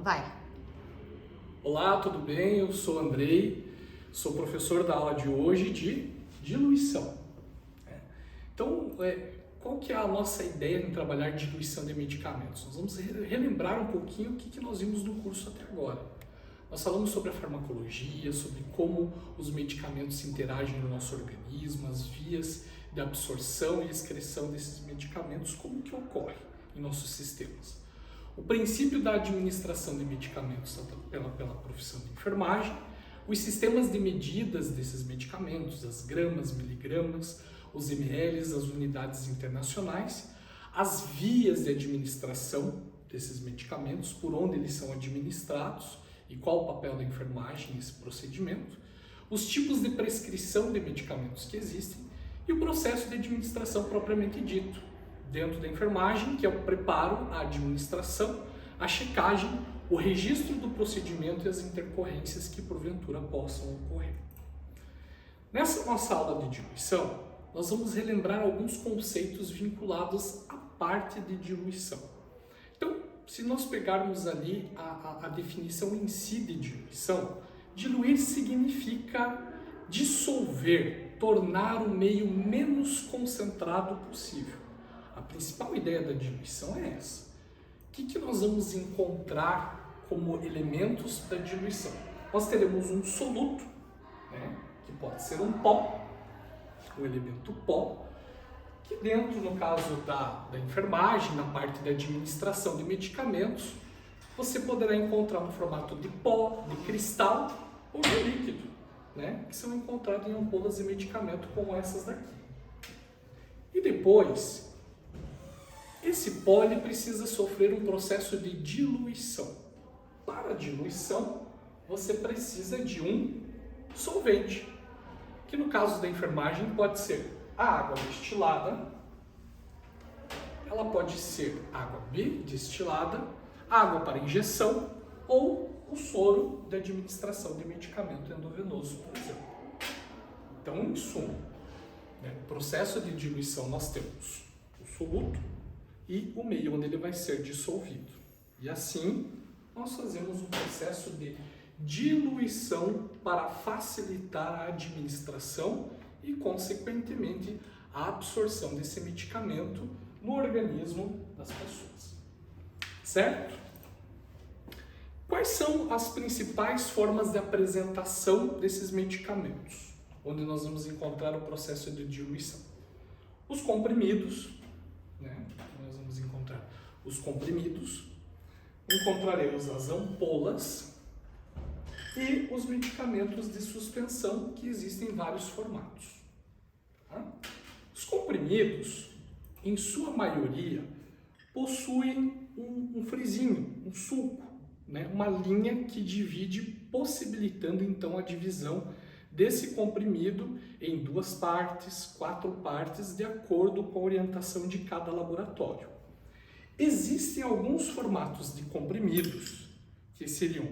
Então vai! Olá, tudo bem? Eu sou Andrei, sou professor da aula de hoje de diluição. Então, qual que é a nossa ideia em trabalhar diluição de medicamentos? Nós vamos relembrar um pouquinho o que nós vimos no curso até agora. Nós falamos sobre a farmacologia, sobre como os medicamentos interagem no nosso organismo, as vias de absorção e excreção desses medicamentos, como que ocorre em nossos sistemas. O princípio da administração de medicamentos pela profissão de enfermagem, os sistemas de medidas desses medicamentos, as gramas, miligramas, os ml, as unidades internacionais, as vias de administração desses medicamentos, por onde eles são administrados e qual o papel da enfermagem nesse procedimento, os tipos de prescrição de medicamentos que existem e o processo de administração propriamente dito, dentro da enfermagem, que é o preparo, a administração, a checagem, o registro do procedimento e as intercorrências que porventura possam ocorrer. Nessa nossa aula de diluição, nós vamos relembrar alguns conceitos vinculados à parte de diluição. Então, se nós pegarmos ali a definição em si de diluição, diluir significa dissolver, tornar o meio menos concentrado possível. A principal ideia da diluição é essa. O que nós vamos encontrar como elementos da diluição? Nós teremos um soluto, que pode ser um pó, o elemento pó, que dentro, no caso da enfermagem, na parte da administração de medicamentos, você poderá encontrar no formato de pó, de cristal ou de líquido, que são encontrados em ampolas de medicamento como essas daqui. E depois, esse pó ele precisa sofrer um processo de diluição. Para a diluição, você precisa de um solvente, que no caso da enfermagem pode ser a água destilada, ela pode ser água destilada, água para injeção ou o soro de administração de medicamento endovenoso, por exemplo. Então, em suma, no processo de diluição nós temos o soluto e o meio onde ele vai ser dissolvido. E assim, nós fazemos um processo de diluição para facilitar a administração e, consequentemente, a absorção desse medicamento no organismo das pessoas. Certo? Quais são as principais formas de apresentação desses medicamentos, onde nós vamos encontrar o processo de diluição? Os comprimidos, nós vamos encontrar os comprimidos, encontraremos as ampolas e os medicamentos de suspensão, que existem em vários formatos. Os comprimidos, em sua maioria, possuem um frisinho, um sulco, uma linha que divide, possibilitando então a divisão desse comprimido em 2 partes, 4 partes, de acordo com a orientação de cada laboratório. Existem alguns formatos de comprimidos, que seriam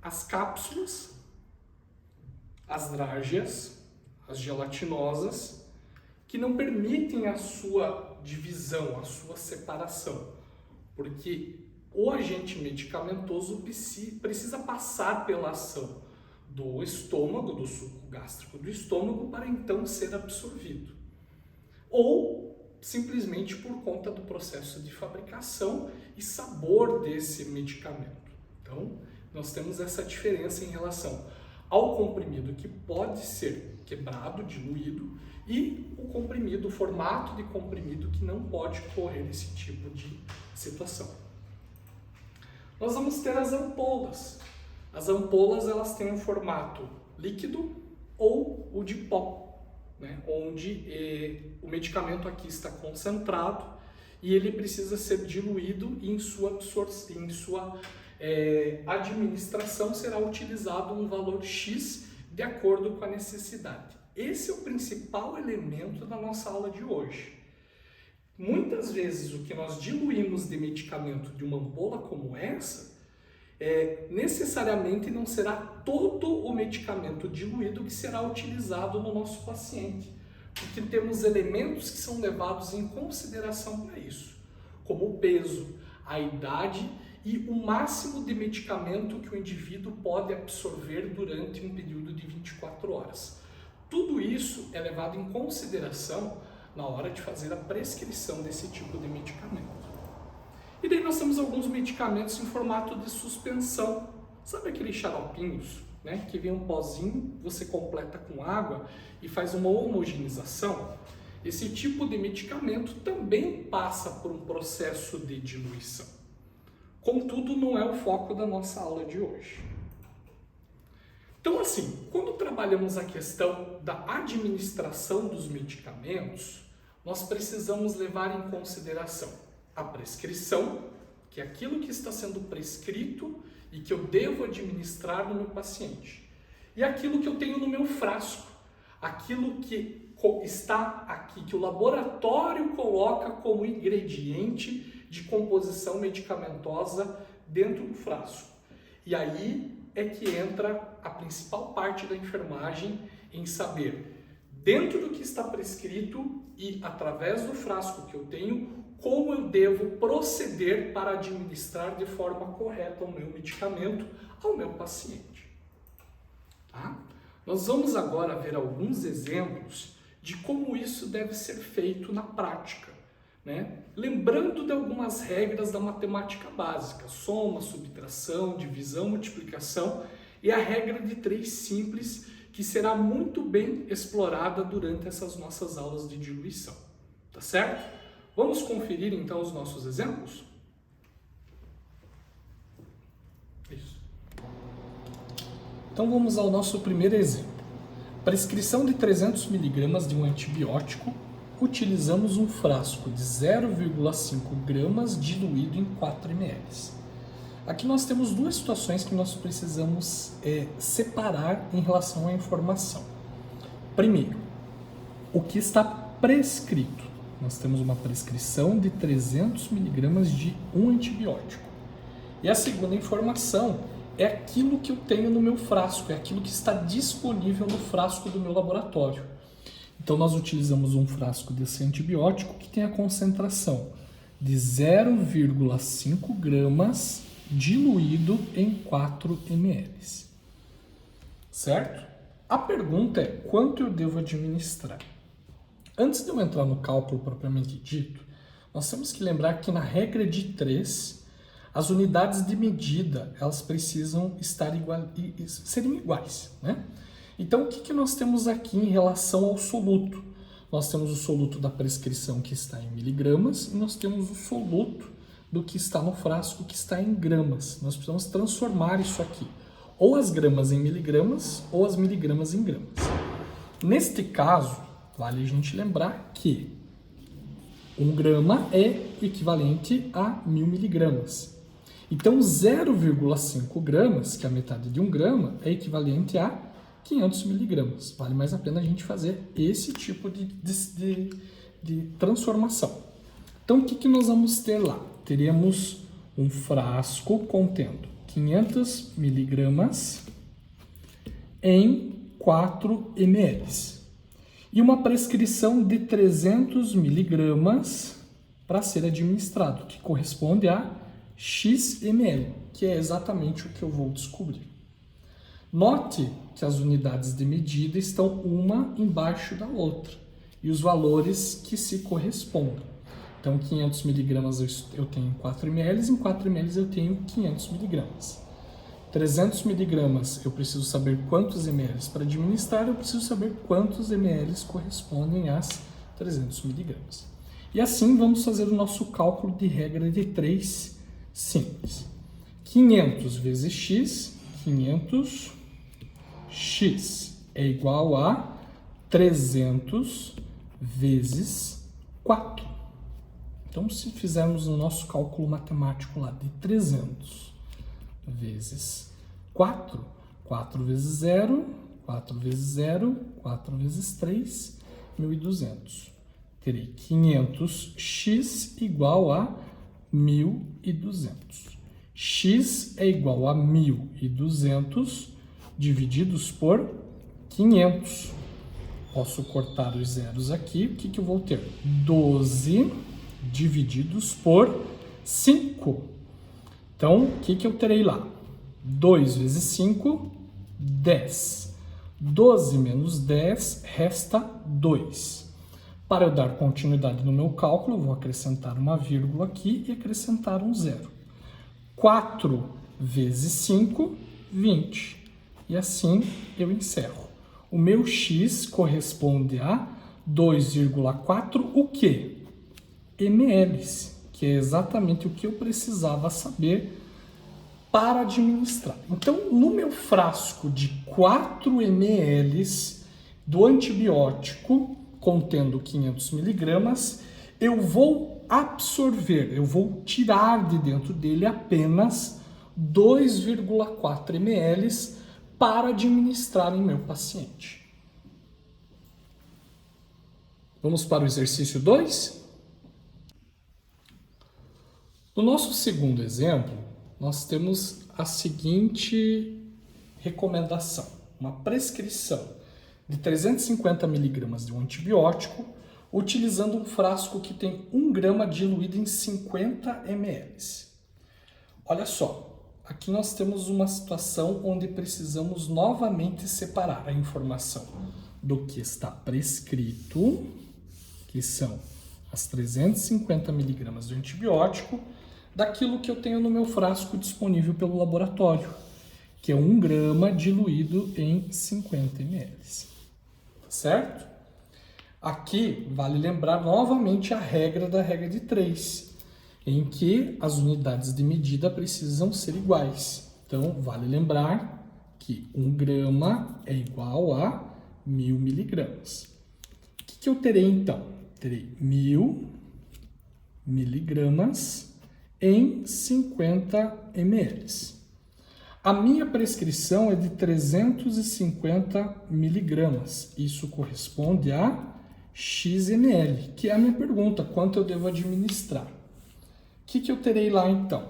as cápsulas, as drágeas, as gelatinosas, que não permitem a sua divisão, a sua separação, porque o agente medicamentoso precisa passar pela ação do estômago, do suco gástrico do estômago, para então ser absorvido. Ou simplesmente por conta do processo de fabricação e sabor desse medicamento. Então, nós temos essa diferença em relação ao comprimido que pode ser quebrado, diluído, e o comprimido, o formato de comprimido que não pode correr esse tipo de situação. Nós vamos ter as ampolas. As ampolas, elas têm um formato líquido ou o de pó, onde o medicamento aqui está concentrado e ele precisa ser diluído e em sua administração será utilizado um valor X de acordo com a necessidade. Esse é o principal elemento da nossa aula de hoje. Muitas vezes o que nós diluímos de medicamento de uma ampola como essa, necessariamente não será todo o medicamento diluído que será utilizado no nosso paciente, porque temos elementos que são levados em consideração para isso, como o peso, a idade e o máximo de medicamento que o indivíduo pode absorver durante um período de 24 horas. Tudo isso é levado em consideração na hora de fazer a prescrição desse tipo de medicamento. E daí nós temos alguns medicamentos em formato de suspensão. Sabe aqueles xaropinhos, né? Que vem um pozinho, você completa com água e faz uma homogeneização? Esse tipo de medicamento também passa por um processo de diluição. Contudo, não é o foco da nossa aula de hoje. Então, assim, quando trabalhamos a questão da administração dos medicamentos, nós precisamos levar em consideração a prescrição, que é aquilo que está sendo prescrito e que eu devo administrar no meu paciente, e aquilo que eu tenho no meu frasco, aquilo que está aqui, que o laboratório coloca como ingrediente de composição medicamentosa dentro do frasco. E aí é que entra a principal parte da enfermagem em saber, dentro do que está prescrito e através do frasco que eu tenho, como eu devo proceder para administrar de forma correta o meu medicamento ao meu paciente. Tá? Nós vamos agora ver alguns exemplos de como isso deve ser feito na prática, né? Lembrando de algumas regras da matemática básica: soma, subtração, divisão, multiplicação, e a regra de 3 simples, que será muito bem explorada durante essas nossas aulas de diluição. Tá certo? Vamos conferir então os nossos exemplos? Isso. Então vamos ao nosso primeiro exemplo. Prescrição de 300 mg de um antibiótico, utilizamos um frasco de 0,5 gramas diluído em 4 ml. Aqui nós temos duas situações que nós precisamos separar em relação à informação. Primeiro, o que está prescrito. Nós temos uma prescrição de 300 mg de um antibiótico. E a segunda informação é aquilo que eu tenho no meu frasco, é aquilo que está disponível no frasco do meu laboratório. Então, nós utilizamos um frasco desse antibiótico que tem a concentração de 0,5 gramas diluído em 4 ml. Certo? A pergunta é: quanto eu devo administrar? Antes de eu entrar no cálculo propriamente dito, nós temos que lembrar que na regra de 3, as unidades de medida, elas precisam serem iguais, né? Então, o que nós temos aqui em relação ao soluto? Nós temos o soluto da prescrição, que está em miligramas, e nós temos o soluto do que está no frasco, que está em gramas. Nós precisamos transformar isso aqui, ou as gramas em miligramas, ou as miligramas em gramas. Neste caso, vale a gente lembrar que 1 grama é equivalente a 1000 miligramas. Então, 0,5 gramas, que é a metade de 1 grama, é equivalente a 500 miligramas. Vale mais a pena a gente fazer esse tipo de transformação. Então, o que nós vamos ter lá? Teremos um frasco contendo 500 miligramas em 4 ml. E uma prescrição de 300 miligramas para ser administrado, que corresponde a X ml, que é exatamente o que eu vou descobrir. Note que as unidades de medida estão uma embaixo da outra e os valores que se correspondem. Então, 500 miligramas eu tenho em 4 ml, em 4 ml eu tenho 500 miligramas. 300 miligramas eu preciso saber quantos ml para administrar, eu preciso saber quantos ml correspondem às 300 miligramas. E assim vamos fazer o nosso cálculo de regra de 3 simples. 500 vezes x, 500x é igual a 300 vezes 4. Então, se fizermos o nosso cálculo matemático lá de 300 vezes 4, 4 vezes 0, 4 vezes 0, 4 vezes 3, 1.200. Terei 500x igual a 1.200. X é igual a 1.200 divididos por 500. Posso cortar os zeros aqui. O que eu vou ter? 12 divididos por 5. Então, o que eu terei lá? 2 vezes 5, 10. 12 menos 10 resta 2. Para eu dar continuidade no meu cálculo, eu vou acrescentar uma vírgula aqui e acrescentar um zero. 4 vezes 5, 20. E assim eu encerro. O meu x corresponde a 2,4 o quê? ml, que é exatamente o que eu precisava saber para administrar. Então, no meu frasco de 4 ml do antibiótico, contendo 500 miligramas, eu vou absorver, eu vou tirar de dentro dele apenas 2,4 ml para administrar em meu paciente. Vamos para o exercício 2? No nosso segundo exemplo, nós temos a seguinte recomendação, uma prescrição de 350 miligramas de um antibiótico, utilizando um frasco que tem 1 grama diluído em 50 ml. Olha só, aqui nós temos uma situação onde precisamos novamente separar a informação do que está prescrito, que são as 350 miligramas de antibiótico, daquilo que eu tenho no meu frasco disponível pelo laboratório, que é 1 grama diluído em 50 ml. Certo? Aqui vale lembrar novamente a regra da regra de 3, em que as unidades de medida precisam ser iguais. Então, vale lembrar que 1 grama é igual a 1000 miligramas. O que eu terei então? Terei 1000 miligramas em 50 ml. A minha prescrição é de 350 miligramas. Isso corresponde a xml, que é a minha pergunta, quanto eu devo administrar. O que eu terei lá então?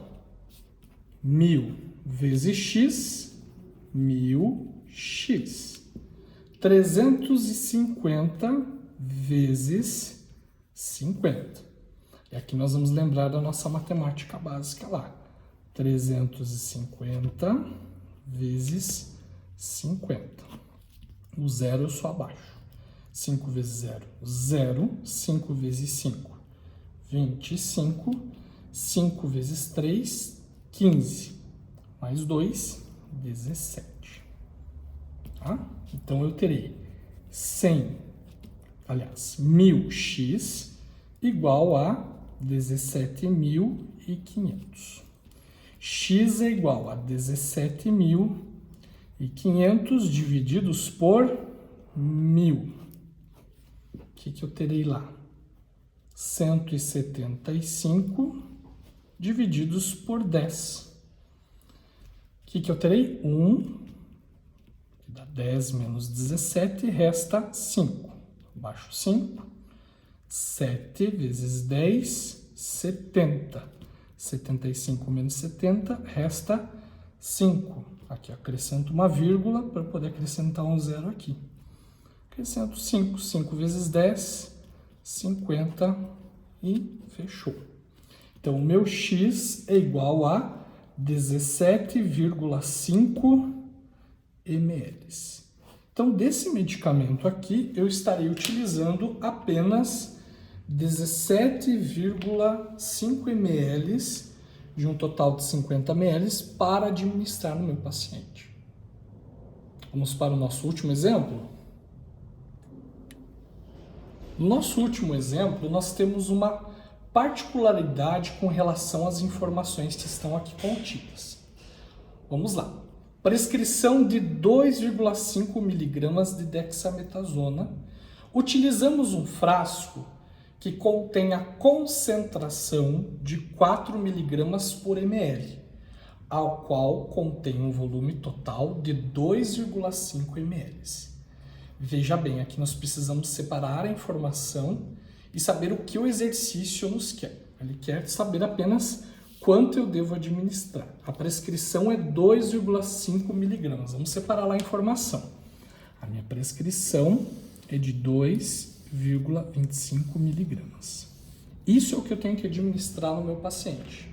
1000 vezes x, 1000x. 350 vezes 50. E aqui nós vamos lembrar da nossa matemática básica lá. 350 vezes 50. O zero eu só abaixo. 5 vezes 0, 0. 5 vezes 5, 25. 5 vezes 3, 15. Mais 2, 17. Tá? Então eu terei 1000x igual a 17.500. X é igual a 17.500 divididos por 1000. O que eu terei lá? 175 divididos por 10. O que eu terei? 1, que dá 10 menos 17, resta 5. Abaixo 5. 7 vezes 10, 70. 75 menos 70, resta 5. Aqui acrescento uma vírgula para poder acrescentar um zero aqui. Acrescento 5. 5 vezes 10, 50 e fechou. Então, o meu x é igual a 17,5 ml. Então, desse medicamento aqui, eu estarei utilizando apenas 17,5 ml de um total de 50 ml para administrar no meu paciente. Vamos para o nosso último exemplo? No nosso último exemplo, nós temos uma particularidade com relação às informações que estão aqui contidas. Vamos lá. Prescrição de 2,5 miligramas de dexametasona. Utilizamos um frasco que contém a concentração de 4 miligramas por ml, ao qual contém um volume total de 2,5 ml. Veja bem, aqui nós precisamos separar a informação e saber o que o exercício nos quer. Ele quer saber apenas quanto eu devo administrar. A prescrição é 2,5 miligramas. Vamos separar lá a informação. A minha prescrição é de 2,25 miligramas. Isso é o que eu tenho que administrar no meu paciente.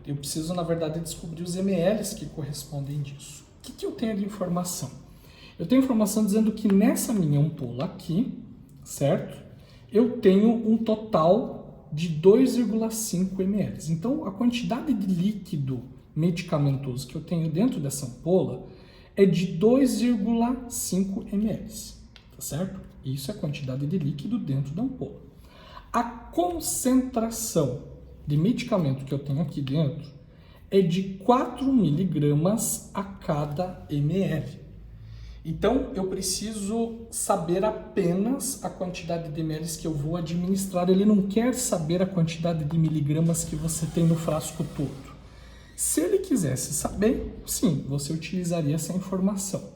Eu preciso, na verdade, descobrir os mLs que correspondem disso. O que eu tenho de informação? Eu tenho informação dizendo que nessa minha ampola aqui, certo? Eu tenho um total de 2,5 ml. Então, a quantidade de líquido medicamentoso que eu tenho dentro dessa ampola é de 2,5 ml, tá certo? Isso é a quantidade de líquido dentro da ampola. A concentração de medicamento que eu tenho aqui dentro é de 4 miligramas a cada ml. Então, eu preciso saber apenas a quantidade de ml que eu vou administrar. Ele não quer saber a quantidade de miligramas que você tem no frasco todo. Se ele quisesse saber, sim, você utilizaria essa informação.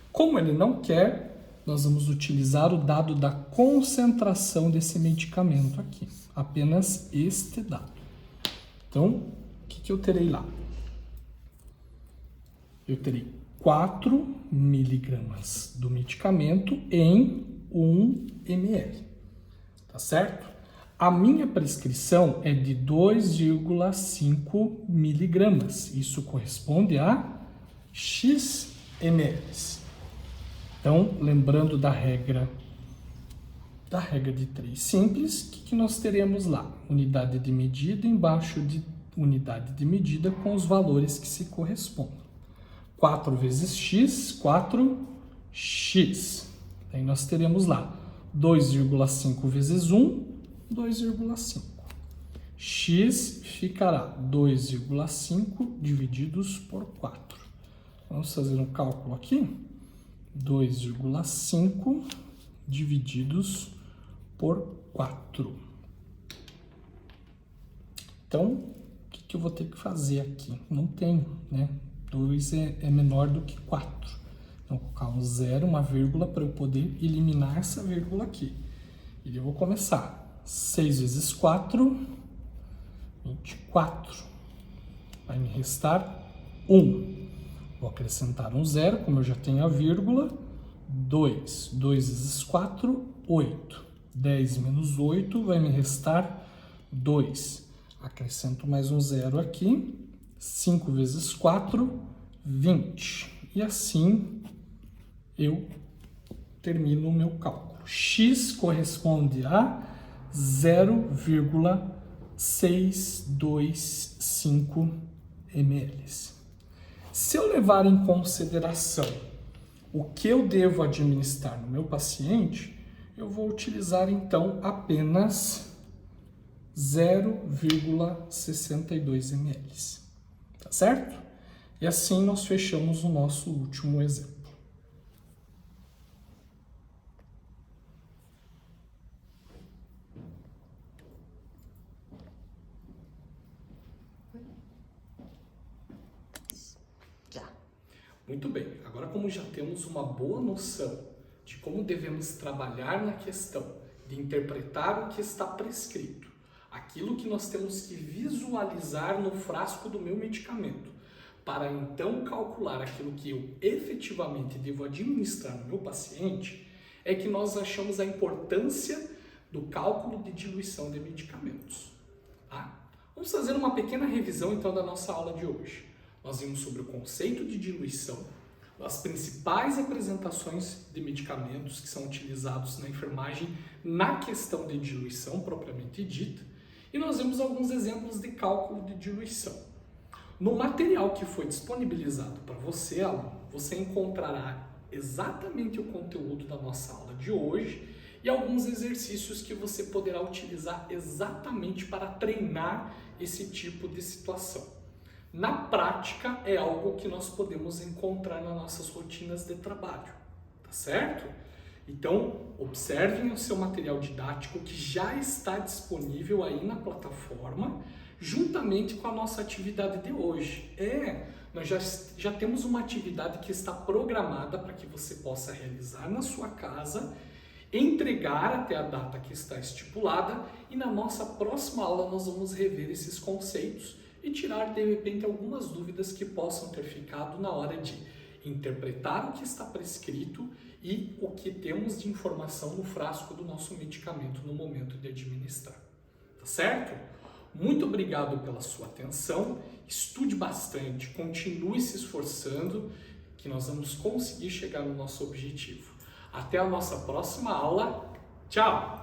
Como ele não quer, nós vamos utilizar o dado da concentração desse medicamento aqui. Apenas este dado. Então, o que eu terei lá? Eu terei 4 miligramas do medicamento em 1 ml, tá certo? A minha prescrição é de 2,5 miligramas, isso corresponde a X ml. Então, lembrando da regra de 3 simples, o que nós teremos lá? Unidade de medida embaixo de unidade de medida com os valores que se correspondem. 4 vezes x, 4x. Aí nós teremos lá 2,5 vezes 1, 2,5. X ficará 2,5 divididos por 4. Vamos fazer um cálculo aqui. 2,5 divididos por 4. Então, o que eu vou ter que fazer aqui? Não tenho, né? 2 é menor do que 4. Então, vou colocar um zero, uma vírgula, para eu poder eliminar essa vírgula aqui. E eu vou começar. 6 vezes 4, 24. Vai me restar 1. Vou acrescentar um zero, como eu já tenho a vírgula. 2. 2 vezes 4, 8. 10 menos 8 vai me restar 2. Acrescento mais um zero aqui. 5 vezes 4, 20. E assim eu termino o meu cálculo. X corresponde a 0,625 ml. Se eu levar em consideração o que eu devo administrar no meu paciente, eu vou utilizar então apenas 0,62 ml. Tá certo? E assim nós fechamos o nosso último exemplo. Já. Muito bem. Agora, como já temos uma boa noção de como devemos trabalhar na questão de interpretar o que está prescrito, aquilo que nós temos que visualizar no frasco do meu medicamento, para então calcular aquilo que eu efetivamente devo administrar no meu paciente, é que nós achamos a importância do cálculo de diluição de medicamentos. Tá? Vamos fazer uma pequena revisão então da nossa aula de hoje. Nós vimos sobre o conceito de diluição, as principais apresentações de medicamentos que são utilizados na enfermagem na questão de diluição propriamente dita, e nós vimos alguns exemplos de cálculo de diluição. No material que foi disponibilizado para você, aluno, você encontrará exatamente o conteúdo da nossa aula de hoje e alguns exercícios que você poderá utilizar exatamente para treinar esse tipo de situação. Na prática, é algo que nós podemos encontrar nas nossas rotinas de trabalho, tá certo? Então, observem o seu material didático que já está disponível aí na plataforma, juntamente com a nossa atividade de hoje. Nós já temos uma atividade que está programada para que você possa realizar na sua casa, entregar até a data que está estipulada, e na nossa próxima aula nós vamos rever esses conceitos e tirar de repente algumas dúvidas que possam ter ficado na hora de interpretar o que está prescrito e o que temos de informação no frasco do nosso medicamento no momento de administrar. Tá certo? Muito obrigado pela sua atenção, estude bastante, continue se esforçando, que nós vamos conseguir chegar no nosso objetivo. Até a nossa próxima aula. Tchau!